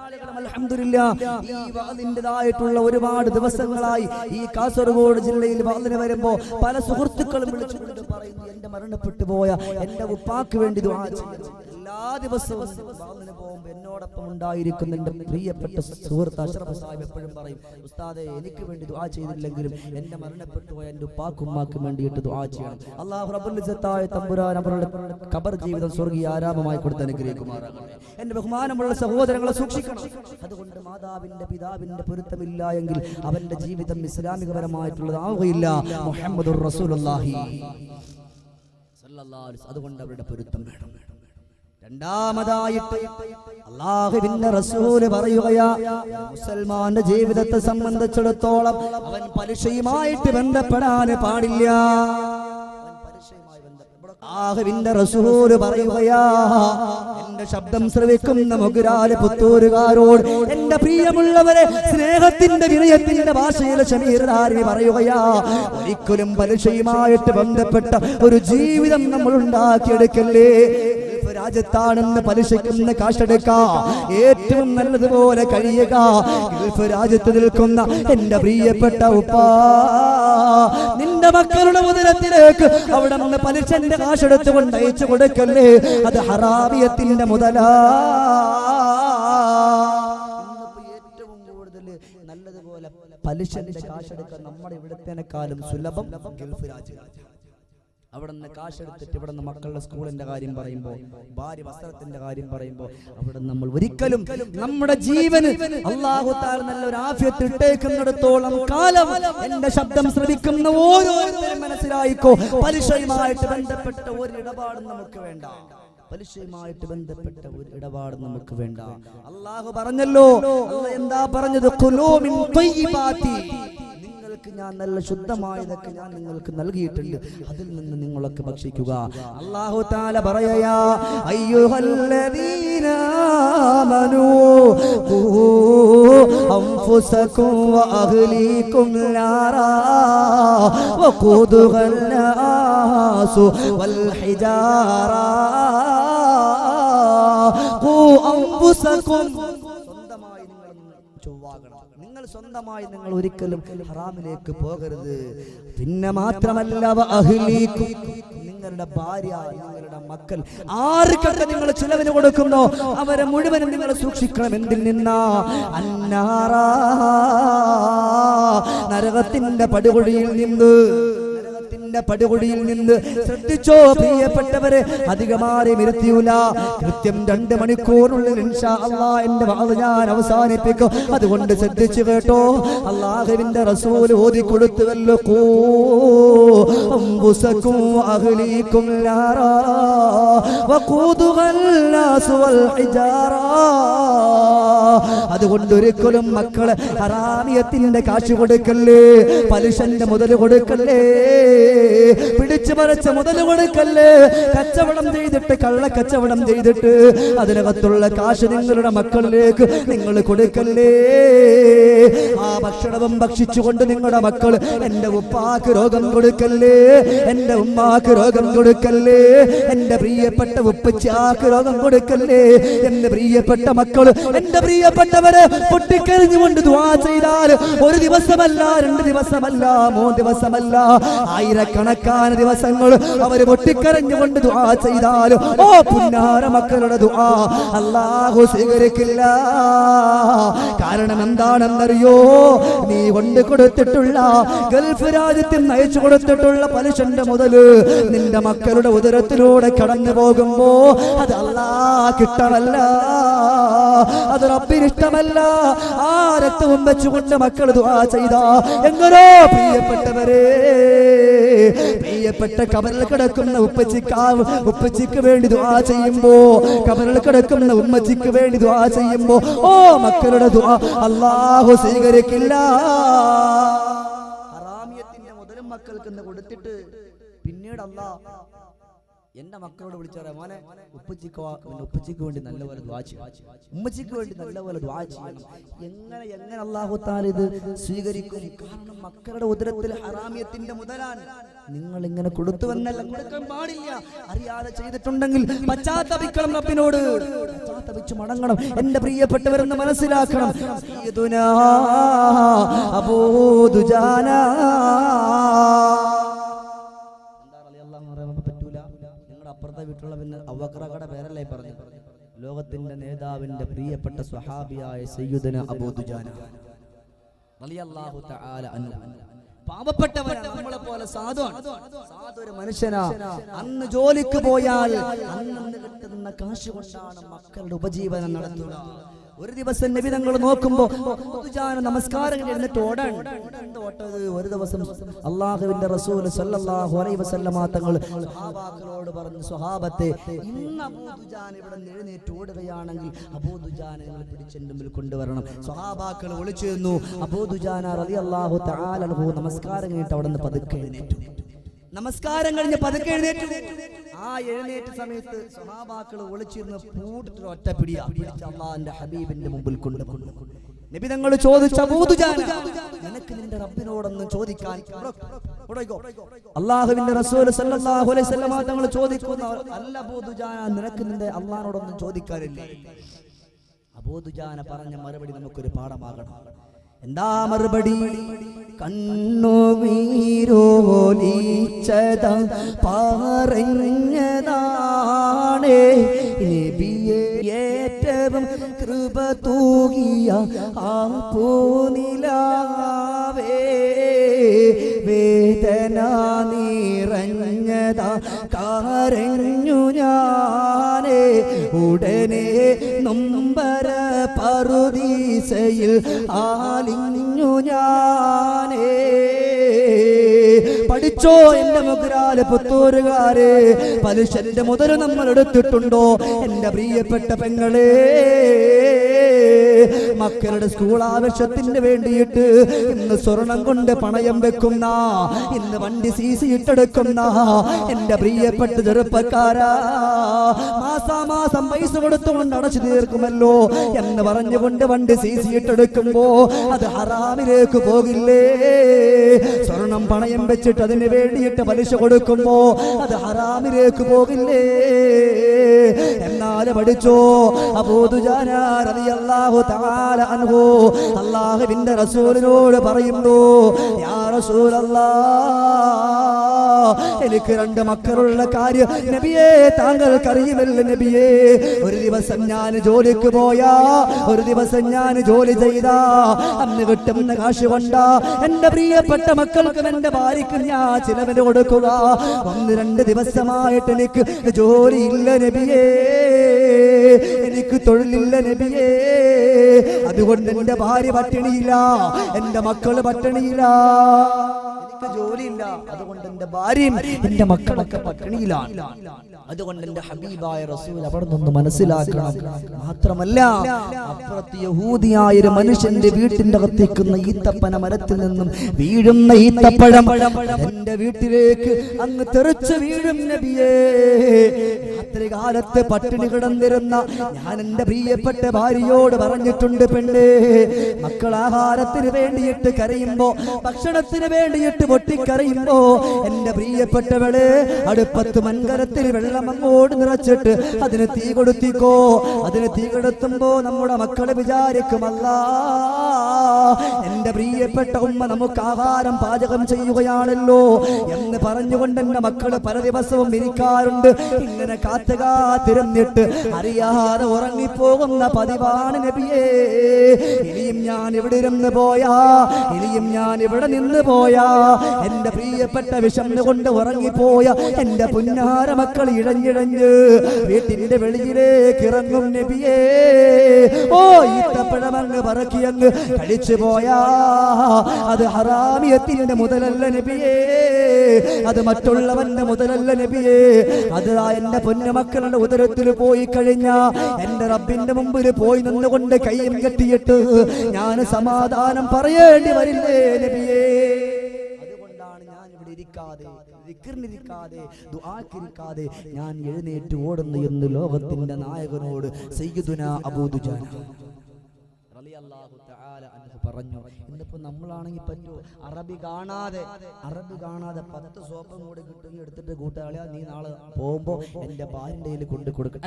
ആളുകളും അൽഹംദുലില്ലാഹ് ഈ വാളിന്റേതായിട്ടുള്ള ഒരുപാട് ദിവസങ്ങളായി ഈ കാസർഗോഡ് ജില്ലയിൽ വാളിന് വരുമ്പോൾ പല സുഹൃത്തുക്കളും വിളിച്ചുകൊണ്ട് പറയുന്നു, എന്റെ മരണപ്പെട്ടു പോയ എന്റെ ഉപ്പാക്ക് വേണ്ടി ദുആ ചെയ്യണം. എല്ലാ ദിവസവും വാളിന് പോകുമ്പോൾ എന്നോടൊപ്പം ഉണ്ടായിരിക്കുന്ന എന്റെ പ്രിയപ്പെട്ട സുഹൃത്ത് അഷ്റഫ് സാഹിബ് എപ്പോഴും പറയും, ഉസ്താദേ എനിക്ക് വേണ്ടി ദുആ ചെയ്തില്ലെങ്കിലും എന്റെ മരണപ്പെട്ടു പോയ എന്റെ ഉപ്പാക്കും ഉമ്മാക്കും വേണ്ടിയിട്ട് ദുആ ചെയ്യണം. അല്ലാഹു റബ്ബുൽ ഇസ്സത്തായ തമ്പുരാൻ അവരുടെ ഖബർ ജീവിതം സ്വർഗ്ഗീയ ആരാമമായി കൊടുത്ത് അനുഗ്രഹിക്കുമാറാകട്ടെ. എന്റെ ബഹുമാനമുള്ള സഹോദരങ്ങളെ സൂക്ഷിക്കണം. അതുകൊണ്ട് മാതാവിന്റെ പിതാവിന്റെ പൊരുത്തമില്ല എങ്കിൽ അവന്റെ ജീവിതം ഇസ്ലാമികപരമായിട്ടുള്ളതാവുകയില്ല. മുഹമ്മദുർ റസൂലുള്ളാഹി സ്വല്ലല്ലാഹു അലൈഹി വസല്ലം അതുകൊണ്ട് അവരുടെ പൊരുത്തം വേണം. രണ്ടാമതായിട്ട് അല്ലാഹുവിന്റെ റസൂൽ പറയുകയാ, മുസൽമാന്റെ ജീവിതത്തെ സംബന്ധിച്ചിടത്തോളം അവൻ പലിശയുമായിട്ട് ബന്ധപ്പെടാൻ പാടില്ല. അല്ലാഹുവിന്റെ റസൂൽ പറയുകയാ, എന്റെ ശബ്ദം ശ്രവിക്കുന്ന മുഗ്രാല് പുത്തൂരുകാരോട് എന്റെ പ്രിയമുള്ളവരെ, സ്നേഹത്തിന്റെ വിനയത്തിന്റെ ഭാഷയിൽ ഷമീർദാരി പറയുകയാ, ഒരിക്കലും പലിശയുമായിട്ട് ബന്ധപ്പെട്ട ഒരു ജീവിതം നമ്മൾ ഉണ്ടാക്കിയെടുക്കല്ലേ. രാജ്യത്താണെന്ന് പലിശയ്ക്കുന്ന കാശെടുക്ക, ഏറ്റവും നല്ലതുപോലെ കഴിയുക. ഗൾഫ് രാജ്യത്ത് നിൽക്കുന്ന എന്റെ പ്രിയപ്പെട്ട ഉപ്പാ, നിന്റെ മക്കളുടെ ഉദരത്തിലേക്ക് അവിടെ നിന്ന് പലിശന്റെ കാശെടുത്തുകൊണ്ട് അയച്ചു കൊടുക്കല്ലേ. അത് ഹറാമിയത്തിന്റെ മുതലാ. ഏറ്റവും കൂടുതൽ നല്ലതുപോലെ പലിശന്റെ കാശെടുക്കാൻ നമ്മുടെ ഇവിടത്തേക്കാളും സുലഭം ഗൾഫ് രാജ്യങ്ങൾ. അവിടെ നിന്ന് കാശെടുത്തിട്ട് ഇവിടെ നിന്ന് മക്കളുടെ സ്കൂളിന്റെ കാര്യം പറയുമ്പോൾ, ഭാര്യ വസ്ത്രത്തിന്റെ കാര്യം പറയുമ്പോൾ, അവിടെ നമ്മൾ ഒരിക്കലും നമ്മുടെ ജീവന് അല്ലാഹു തആല നല്ലൊരു ആഫിയത്ത് ഇട്ടേക്കുന്നിടത്തോളം കാലം എന്റെ ശബ്ദം ശ്രവിക്കുന്ന ഓരോരുത്തരും മനസ്സിലായിക്കോ, പലിശയുമായിട്ട് ബന്ധപ്പെട്ട ഒരു ഇടപാടും നമുക്ക് വേണ്ട. പലിശയുമായിട്ട് ബന്ധപ്പെട്ട ഒരു ഇടപാട് നമുക്ക് വേണ്ട. അല്ലാഹു പറഞ്ഞല്ലോ, എന്താ പറഞ്ഞത്? ഖുലൂ മിൻ ത്വയ്യിബാതി, ഞാൻ നല്ല ശുദ്ധമായതൊക്കെ ഞാൻ നിങ്ങൾക്ക് നൽകിയിട്ടുണ്ട്, അതിൽ നിന്ന് നിങ്ങളൊക്കെ ഭക്ഷിക്കുക. അല്ലാഹു തആല പറയാ, അയ്യുഹല്ലദീന ആമനൂ ഖൂ അൻഫുസകും വഅഹ്ലീകും നാറാ വഖൂദുഹൻ നാസു വൽ ഹിജാറാ ഖൂ അൻഫുസകും, സ്വന്തമായി നിങ്ങൾ സ്വന്തമായി നിങ്ങൾ ഒരിക്കലും ഹറാമിലേക്ക് പോകരുത്. പിന്നെ മാത്രമല്ല വഅഹ്ലീകും, നിങ്ങളുടെ ഭാര്യ, നിങ്ങളുടെ മക്കൾ, ആർക്കൊക്കെ നിങ്ങൾ ചിലവിന് കൊടുക്കുന്നോ അവരെ മുഴുവനും നിങ്ങൾ സൂക്ഷിക്കണം. എന്തിൽ നിന്നാ? അന്നാറാ, നരകത്തിന്റെ പടുകുഴിയിൽ നിന്ന്. പടുകുടിയിൽ നിന്ന്. ശ്രദ്ധിച്ചോ പ്രിയപ്പെട്ടവരെ, അധികമാരെ ഇരുത്തിയൂല. കൃത്യം 2 മണിക്കൂറിനുള്ളിൽ ഇൻഷാ അല്ലാഹ് എന്റെ വാദം ഞാൻ അവസാനിപ്പിക്കും. അതുകൊണ്ട് ശ്രദ്ധിച്ചു കേട്ടോ. അല്ലാഹുവിന്റെ റസൂൽ ഓതി കൊടുത്തുവല്ലോ, ഖൂ അൻഫുസകും വഅഹ്ലീകും നാറാ വഖൂദുഹൻ നാസു വൽ ഹിജാറാ. അതുകൊണ്ട് ഒരിക്കലും മക്കളെ ഹറാമിയത്തിന്റെ കാശ് കൊടുക്കല്ലേ, പലിശന്റെ മുതൽ കൊടുക്കല്ലേ, പിടിച്ചു മറിച്ച മുതൽ കൊടുക്കല്ലേ. കച്ചവടം ചെയ്തിട്ട്, കള്ളക്കച്ചവടം ചെയ്തിട്ട് അതിനകത്തുള്ള കാശ് നിങ്ങളുടെ മക്കളിലേക്ക് നിങ്ങൾ കൊടുക്കല്ലേ. ആ ഭക്ഷണവും ഭക്ഷിച്ചുകൊണ്ട് നിങ്ങളുടെ മക്കൾ എന്റെ ഉപ്പാക്ക് രോഗം കൊടുക്കല്ലേ, എന്റെ ഉമ്മാക്ക് രോഗം കൊടുക്കല്ലേ, എന്റെ പ്രിയപ്പെട്ട ഉപ്പച്ചാക്ക് രോഗം കൊടുക്കല്ലേ. എന്റെ പ്രിയപ്പെട്ട മക്കൾ, എന്റെ പ്രിയപ്പെട്ടവരെ പൊട്ടിക്കരഞ്ഞുകൊണ്ട് ദുആ ചെയ്താൽ ഒരു ദിവസമല്ല, 2 ദിവസമല്ല, 3 ദിവസമല്ല, ആയിരക്കണക്കാന ദിവസങ്ങൾ അവര് പൊട്ടിക്കരഞ്ഞുകൊണ്ട് ദുആ ചെയ്താലും ഓ പുന്നാര മക്കളുടെ ദുആ അല്ലാഹു സ്വീകരിക്കില്ല. കാരണം എന്താണെന്നറിയോ? നീ കൊണ്ട് കൊടുത്തിട്ടുള്ള, ഗൾഫ് രാജ്യത്തിൽ നയിച്ചു കൊടുത്തിട്ടുള്ള പലിശന്റെ മുതല് നിന്റെ മക്കളുടെ ഉദരത്തിലൂടെ കടന്നു പോകുമ്പോ അത് അല്ലാഹ് ഇഷ്ടമല്ല, അത് റബ്ബിന് ഇഷ്ടമല്ല. ആ രക്തവും വെച്ചുകൊണ്ട് മക്കൾ ദുആ ചെയ്താ എങ്ങനോ പ്രിയപ്പെട്ടവരെ, പ്രിയപ്പെട്ട കബറിൽ കിടക്കുന്ന ഉപ്പച്ചിക്ക് വേണ്ടി ദുആ ചെയ്യുമ്പോ, കബറിൽ കിടക്കുന്ന ഉമ്മച്ചിക്ക് വേണ്ടി ദുആ ചെയ്യുമ്പോ ഓ മക്കളുടെ ദുആ അല്ലാഹു സ്വീകരിക്കില്ല. ഹറാമിയത്തിന്റെ മുതലും മക്കൾക്ക് കൊടുത്തിട്ട് പിന്നീട് അല്ലാഹ് എന്റെ മക്കളോട് വിളിച്ചാൽ മോനെ ഉപ്പച്ചിക്ക് വേണ്ടി നല്ലപോലെ ദുആ ചെയ്യണം, ഉമ്മച്ചിക്ക് വേണ്ടി നല്ലപോലെ ദുആ ചെയ്യണം. എങ്ങനെ അല്ലാഹു തആല ഇത് സ്വീകരിക്കും? കാരണം മക്കളുടെ ഉദരത്തിൽ ഹറാമിയത്തിന്റെ മുതലാണ്. നിങ്ങൾ ഇങ്ങനെ കൊടുത്തുവെന്നല്ല, കൊടുക്കാൻ പാടില്ല. അറിയാതെ ചെയ്തിട്ടുണ്ടെങ്കിൽ പശ്ചാത്തപിക്കണം, റബ്ബിനോട് പശ്ചാത്തപിച്ച് മടങ്ങണം. എന്റെ പ്രിയപ്പെട്ടവരെന്ന് മനസ്സിലാക്കണം. സയ്യിദുനാ അബൂ ദുജാന അപ്പുറത്തെ വീട്ടിലുള്ള പിന്നെ അബൂബക്കറുടെ പേരല്ലേ പറഞ്ഞു. ലോകത്തിന്റെ നേതാവിന്റെ പ്രിയപ്പെട്ട സ്വഹാബിയായ സയ്യിദുനാ അബൂ ദുജാന റളിയല്ലാഹു തആല അൻഹു. പാവപ്പെട്ടവനാണ്, നമ്മളെ പോലെ സാധു മനുഷ്യനാ. അന്ന് ജോലിക്ക് പോയാൽ അന്ന് കിട്ടുന്ന കാശ് കൊണ്ടാണ് മക്കളുടെ ഉപജീവനം നടത്തുക. ഒരു ദിവസം നബി തങ്ങൾ നോക്കുമ്പോ നമസ്കാരം എഴുന്നിട്ട് ഓട്ടത്. ഒരു ദിവസം അള്ളാഹുവിന്റെ റസൂൽ സല്ലല്ലാഹു അലൈഹി വസല്ലമ തങ്ങൾ സ്വഹാബാക്കളോട് പറഞ്ഞു, സ്വഹാബത്തെ, ഇന്ന് അബൂ ദുജാന ഇവിടെ എഴുന്നേറ്റ് ഓടുകയാണെങ്കിൽ അബൂ ദുജാനെ നിങ്ങൾ പിടിച്ചെന്റെ മുമ്പിൽ കൊണ്ടുവരണം. സ്വഹാബാക്കൾ വിളിച്ചു ചെന്നു. അബൂ ദുജാന റളിയല്ലാഹു തആല അൻഹു നമസ്കാരം കഴിഞ്ഞിട്ട് അവിടെ നിന്ന് പതുക്കെ എഴുന്നേറ്റു. നമസ്കാരം കഴിഞ്ഞ് പതുക്കെ എഴുന്നേറ്റു. ആ എഴുന്നേറ്റ സമയത്ത് സ്വഹാബാക്കൾ ഒളിച്ചിരുന്ന് പൂട്ടിട്ട് ഒറ്റ പിടിച്ച് അള്ളാഹുവിന്റെ ഹബീബിന്റെ മുമ്പിൽ കൊണ്ടുവന്നു. നബി തങ്ങൾ ചോദിച്ചു, അബൂ ദുജാന, നിനക്ക് നിന്റെ റബ്ബിനോടൊന്നും ചോദിക്കാൻ? അള്ളാഹുവിന്റെ റസൂൽ സല്ലല്ലാഹു അലൈഹി വസല്ലമ തങ്ങൾ ചോദിക്കുന്നു, അല്ല അബൂ ദുജാന, നിനക്ക് നിന്റെ അള്ളാഹിനോടൊന്നും ചോദിക്കാനില്ലേ? അബൂ ദുജാന പറഞ്ഞ മറുപടി നമുക്കൊരു പാഠമാകണം. എന്താ മറുപടി? കണ്ണുനീരോലിച്ചത പറഞ്ഞതാണേ നബിയേ, ഏറ്റവും കൃപ തൂകിയ ആ പൂനിലാവേ, വേദന നിറഞ്ഞതാ കരഞ്ഞു ഞാനേ, ഉടനെ നൊമ്പര പറുദീസയിൽ ആലിഞ്ഞു ഞാനേ. പഠിച്ചോ എന്റെ മുഗ്രാല് പുത്തൂരുകാരെ, പലിശന്റെ മുതൽ നമ്മൾ എടുത്തിട്ടുണ്ടോ? എന്റെ പ്രിയപ്പെട്ട പെങ്ങളെ, മക്കളുടെ സ്കൂൾ ആവശ്യത്തിന് വേണ്ടിയിട്ട് ഇന്ന് സ്വർണം കൊണ്ട് പണയം വെക്കുന്ന, ഇന്ന് വണ്ടി സീസി ഇട്ടെടുക്കുന്ന എന്റെ പ്രിയപ്പെട്ട ചെറുപ്പക്കാരാ, മാസാമാസം പൈസ കൊടുത്തുകൊണ്ട് അടച്ചു തീർക്കുമല്ലോ എന്ന് പറഞ്ഞുകൊണ്ട് വണ്ടി സീസി ഇട്ടെടുക്കുമ്പോ അത് ഹറാമിലേക്ക് പോകില്ലേ? സ്വർണം പണയം വെച്ചിട്ട് അതിന് വേണ്ടിയിട്ട് പലിശ കൊടുക്കുമ്പോ അത് ഹറാമിലേക്ക് പോകില്ലേ? എന്നാൽ പഠിച്ചോ, അബൂ ദുജാന റളിയല്ലാഹു തആല അൻഹു അല്ലാഹുവിന്റെ റസൂലിനോട് പറയുന്നു, യാ റസൂലല്ലാഹ്, എനിക്ക് 2 മക്കളുള്ള കാര്യം നബിയേ താങ്കൾക്കറിയുമല്ലോ നബിയേ. ഒരു ദിവസം ഞാൻ ജോലിക്ക് പോയാ, ഒരു ദിവസം ഞാൻ ജോലി ചെയ്താ, അന്ന് കിട്ടുന്ന കാശ് കൊണ്ടാ എന്റെ പ്രിയപ്പെട്ട മക്കൾക്കും എന്റെ ഭാര്യയ്ക്കും ഞാൻ ചിലവിന് കൊടുക്കുക. 1-2 ദിവസമായിട്ട് എനിക്ക് ജോലിയില്ല നബിയേ, എനിക്ക് തൊഴിലില്ല നബിയേ. അതുകൊണ്ട് എന്റെ ഭാര്യ പട്ടിണിയില്ല, എന്റെ മക്കള് പട്ടിണിയില്ല, എനിക്ക് ജോലിയില്ല. അതുകൊണ്ട് എന്റെ ഭാര്യയും എന്റെ മക്കളൊക്കെ പട്ടിണിയിലാണ്. അതുകൊണ്ട് എന്റെ ഹബീബായ റസൂൽ അവിടെ നിന്ന് മനസ്സിലാക്കണം. മാത്രമല്ല, അപ്പുറത്ത് യഹൂദിയായ ഒരു മനുഷ്യന്റെ വീട്ടിന്റെ അകത്തേക്കുന്ന ഈത്തപ്പന മരത്തിൽ നിന്നും വീഴുന്ന ഈത്തപ്പഴം എന്റെ വീട്ടിലേക്ക് അങ്ങ് തെറിച്ച് വീഴും നബിയേ. രാത്രി കാലത്ത് പട്ടിണി കിടന്നിരുന്ന ഞാൻ എന്റെ പ്രിയപ്പെട്ട ഭാര്യയോട് പറഞ്ഞിട്ടുണ്ട്, പെണ്ണേ, മക്കൾ ആഹാരത്തിന് വേണ്ടിയിട്ട് കരയുമ്പോ, ഭക്ഷണത്തിന് വേണ്ടിയിട്ട് പൊട്ടിക്കരയുമ്പോ എന്റെ പ്രിയപ്പെട്ടവള് അടുപ്പത്ത് മൺകലത്തിൽ വെള്ളം അങ്ങോട്ട് നിറച്ചിട്ട് അതിന് തീ കൊടുത്തിക്കോ. അതിന് തീ കൊടുത്തുമ്പോ നമ്മുടെ മക്കള് വിചാരിക്കുമല്ല, എന്റെ പ്രിയപ്പെട്ട ഉമ്മ നമുക്ക് ആഹാരം പാചകം ചെയ്യുകയാണല്ലോ എന്ന് പറഞ്ഞുകൊണ്ട് എന്റെ മക്കള് പല ദിവസവും ഇരിക്കാറുണ്ട്. ഇങ്ങനെ കാത്തുകാത്തിരുന്നിട്ട് അറിയാതെ ഉറങ്ങിപ്പോകുന്ന പതിവാണ് നബിയേ. ഇനിയും ഞാൻ ഇവിടെ ഇരുന്ന് പോയാ, ഇനിയും ഞാൻ ഇവിടെ നിന്ന് പോയാ എന്റെ പ്രിയപ്പെട്ട വിശന്നുകൊണ്ട് ഉറങ്ങിപ്പോയ എന്റെ പുന്നാര മക്കൾ ഇഴഞ്ഞിഴഞ്ഞ് വീട്ടിന്റെ വെളിയിലേക്ക് ഇറങ്ങും നബിയേ. ഓ, ഈത്തപ്പഴമങ്ങ് പറക്കിയങ്ങ് കഴിച്ചു പോയാ അത് ഹറാമിയത്തിന്റെ മുതലല്ല നബിയേ, അത് മറ്റുള്ളവന്റെ മുതലല്ല നബിയേ. അത് എന്റെ പൊന്നുമക്കളുടെ ഉദരത്തിൽ പോയി കഴിഞ്ഞ എന്റെ റബ്ബിന്റെ മുമ്പിൽ പോയി നിന്നുകൊണ്ട് കൈയും കെട്ടിയിട്ട് ഞാൻ സമാധാനം പറയേണ്ടി വരില്ലേ നബിയേ. അതുകൊണ്ടാണ് ഞാൻ ഇവിടെ ഇരിക്കാതെ ദിക്റിനിരിക്കാതെ ദുആക്കിരിക്കാതെ ഞാൻ എഴുന്നേറ്റ് ഓടുന്നു എന്ന് ലോകത്തിന്റെ നായകനോട് സയ്യിദുനാ അബൂ ദുജാന റളിയല്ലാഹു തആല അൻഹു പറഞ്ഞു. ഇന്നിപ്പോ നമ്മളാണെങ്കിൽ പറ്റൂ അറബി കാണാതെ 10 സോപ്പും കൂടി കിട്ടും എടുത്തിട്ട് കൂട്ടുകാളിയാ നീ നാളെ പോകുമ്പോ എന്റെ ഭാര്യന്റെ കയ്യിൽ കൊണ്ട് കൊടുക്കും.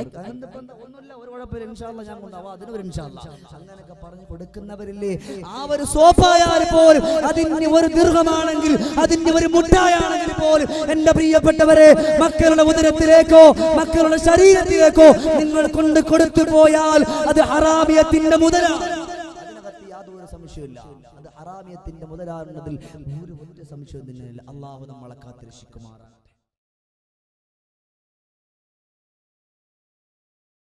ഒന്നുമില്ല, ഒരു കുഴപ്പമില്ല, ഇൻഷാ അല്ലാഹ് ഞാൻ കൊണ്ടാവാ, അതിനൊരു ഇൻഷാ അല്ലാഹ് അങ്ങനെയൊക്കെ പറഞ്ഞു കൊടുക്കുന്നവരില്ലേ? ആ ഒരു സോപ്പായാൽ പോലും അതിന് ഒരു ദിർഹമാണെങ്കിൽ, അതിന് ഒരു മുട്ടായാണെങ്കിൽ പോലും എന്റെ പ്രിയപ്പെട്ടവരെ, മക്കളുടെ ഉദരത്തിലേക്കോ മക്കളുടെ ശരീരത്തിലേക്കോ നിങ്ങൾ കൊണ്ട് കൊടുത്തു പോയാൽ അത് ഹറാമിയത്തിന്റെ മുതലാണ്. യാതൊരു സംശയമില്ല, അത് ഹറാമിയത്തിന്റെ മുതലാകുന്നതിൽ ഒരു സംശയവും തന്നെയില്ല. അല്ലാഹു നമ്മളെ കാത്തിരക്ഷിക്കുമാറാണ്.